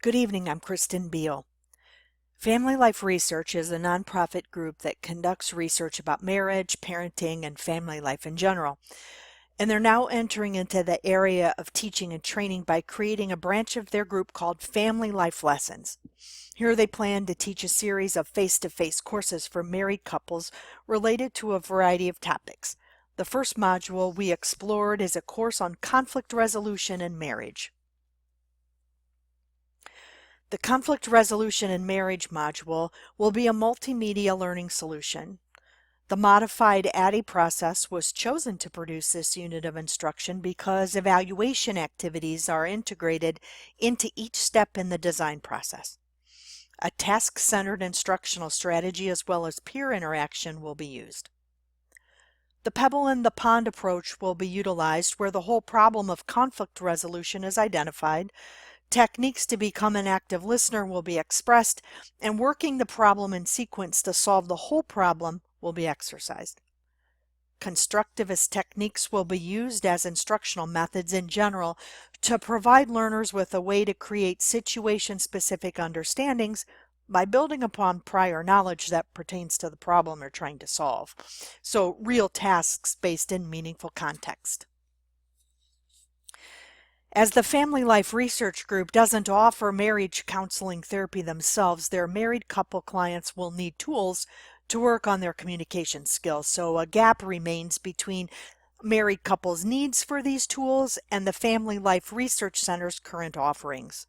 Good evening, I'm Kristen Beal. Family Life Research is a nonprofit group that conducts research about marriage, parenting, and family life in general. And they're now entering into the area of teaching and training by creating a branch of their group called Family Life Lessons. Here they plan to teach a series of face-to-face courses for married couples related to a variety of topics. The first module we explored is a course on conflict resolution in marriage. The Conflict Resolution in Marriage module will be a multimedia learning solution. The modified ADDIE process was chosen to produce this unit of instruction because evaluation activities are integrated into each step in the design process. A task-centered instructional strategy as well as peer interaction will be used. The pebble in the pond approach will be utilized where the whole problem of conflict resolution is identified. Techniques to become an active listener will be expressed, and working the problem in sequence to solve the whole problem will be exercised. Constructivist techniques will be used as instructional methods in general to provide learners with a way to create situation-specific understandings by building upon prior knowledge that pertains to the problem they're trying to solve. So, real tasks based in meaningful context. As the Family Life Research Group doesn't offer marriage counseling therapy themselves, their married couple clients will need tools to work on their communication skills. So a gap remains between married couples' needs for these tools and the Family Life Research Center's current offerings.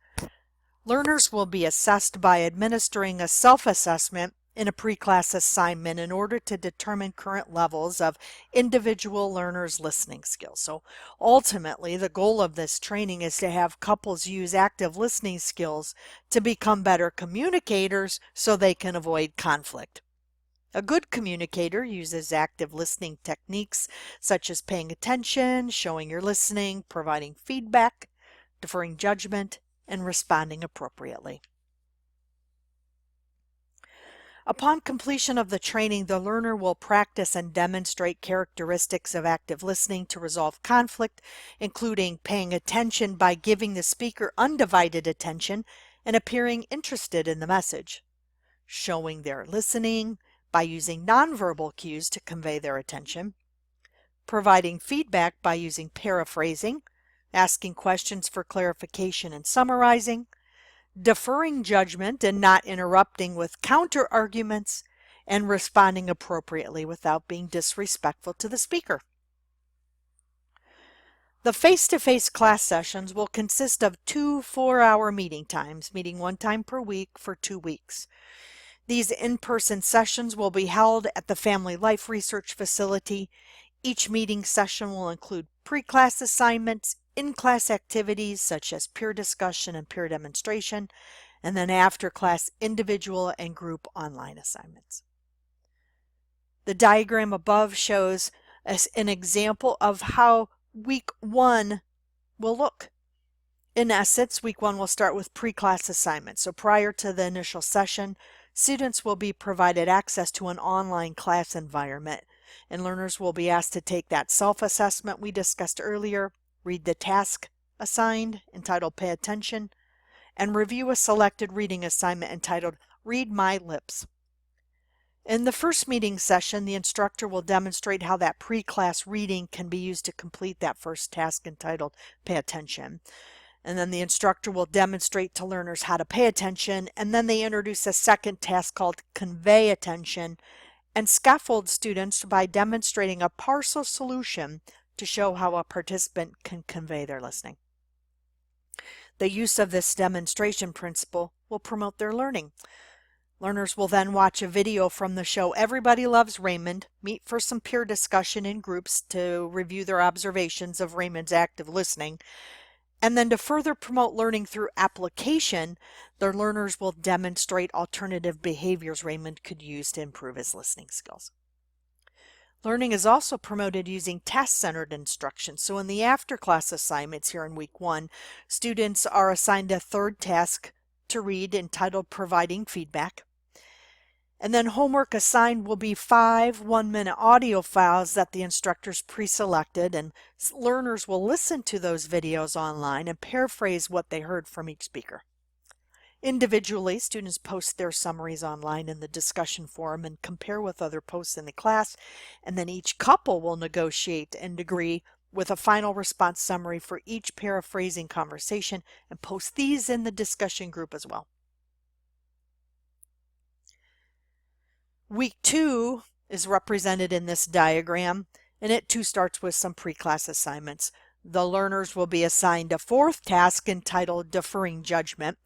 Learners will be assessed by administering a self-assessment in a pre-class assignment in order to determine current levels of individual learners' listening skills. So ultimately, the goal of this training is to have couples use active listening skills to become better communicators so they can avoid conflict. A good communicator uses active listening techniques such as paying attention, showing you're listening, providing feedback, deferring judgment, and responding appropriately. Upon completion of the training, the learner will practice and demonstrate characteristics of active listening to resolve conflict, including paying attention by giving the speaker undivided attention and appearing interested in the message, showing they're listening by using nonverbal cues to convey their attention, providing feedback by using paraphrasing, asking questions for clarification and summarizing, deferring judgment and not interrupting with counter-arguments, and responding appropriately without being disrespectful to the speaker. The face-to-face class sessions will consist of 2 4-hour meeting times, meeting 1 time per week for 2 weeks. These in-person sessions will be held at the Family Life Research Facility. Each meeting session will include pre-class assignments, in-class activities such as peer discussion and peer demonstration, and then after-class individual and group online assignments. The diagram above shows us an example of how week 1 will look. In essence, week 1 will start with pre-class assignments. So prior to the initial session, students will be provided access to an online class environment, and learners will be asked to take that self-assessment we discussed earlier, read the task assigned entitled Pay Attention, and review a selected reading assignment entitled Read My Lips. In the first meeting session, the instructor will demonstrate how that pre-class reading can be used to complete that first task entitled Pay Attention. And then the instructor will demonstrate to learners how to pay attention, and then they introduce a second task called Convey Attention and scaffold students by demonstrating a partial solution to show how a participant can convey their listening. The use of this demonstration principle will promote their learning. Learners will then watch a video from the show Everybody Loves Raymond, meet for some peer discussion in groups to review their observations of Raymond's active listening, and then to further promote learning through application, their learners will demonstrate alternative behaviors Raymond could use to improve his listening skills. Learning is also promoted using task-centered instruction. So in the after-class assignments here in week 1, students are assigned a third task to read entitled Providing Feedback. And then homework assigned will be 5 one-minute audio files that the instructors pre-selected, and learners will listen to those videos online and paraphrase what they heard from each speaker. Individually, students post their summaries online in the discussion forum and compare with other posts in the class, and then each couple will negotiate and agree with a final response summary for each paraphrasing conversation and post these in the discussion group as well. Week 2 is represented in this diagram, and it too starts with some pre-class assignments. The learners will be assigned a fourth task entitled Deferring Judgment,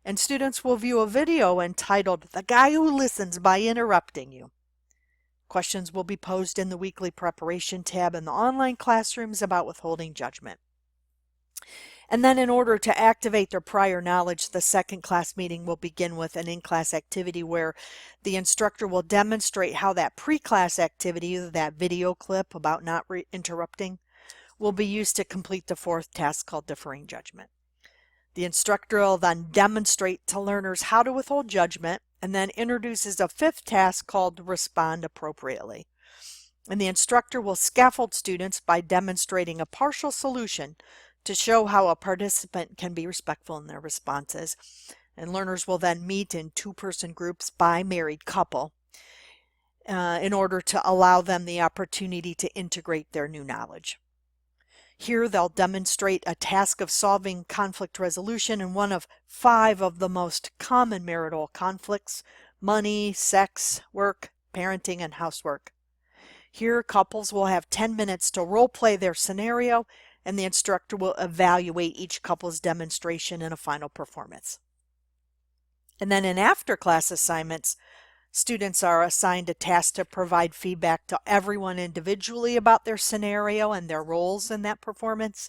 and students will view a video entitled The Guy Who Listens by Interrupting You. Questions will be posed in the weekly preparation tab in the online classrooms about withholding judgment. And then in order to activate their prior knowledge, the second class meeting will begin with an in-class activity where the instructor will demonstrate how that pre-class activity, that video clip about not interrupting, will be used to complete the fourth task called Deferring Judgment. The instructor will then demonstrate to learners how to withhold judgment and then introduces a fifth task called Respond Appropriately. And the instructor will scaffold students by demonstrating a partial solution to show how a participant can be respectful in their responses. And learners will then meet in two-person groups by married couple in order to allow them the opportunity to integrate their new knowledge. Here they'll demonstrate a task of solving conflict resolution in one of 5 of the most common marital conflicts: money, sex, work, parenting, and housework. Here couples will have 10 minutes to role play their scenario, and the instructor will evaluate each couple's demonstration in a final performance. And then in after-class assignments, students are assigned a task to provide feedback to everyone individually about their scenario and their roles in that performance,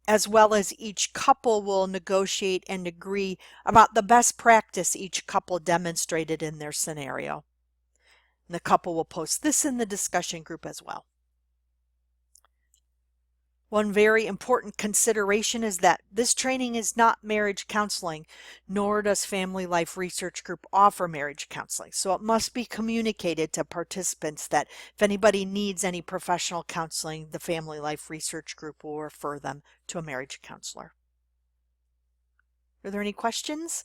as well as each couple will negotiate and agree about the best practice each couple demonstrated in their scenario. And the couple will post this in the discussion group as well. One very important consideration is that this training is not marriage counseling, nor does Family Life Research Group offer marriage counseling. So it must be communicated to participants that if anybody needs any professional counseling, the Family Life Research Group will refer them to a marriage counselor. Are there any questions?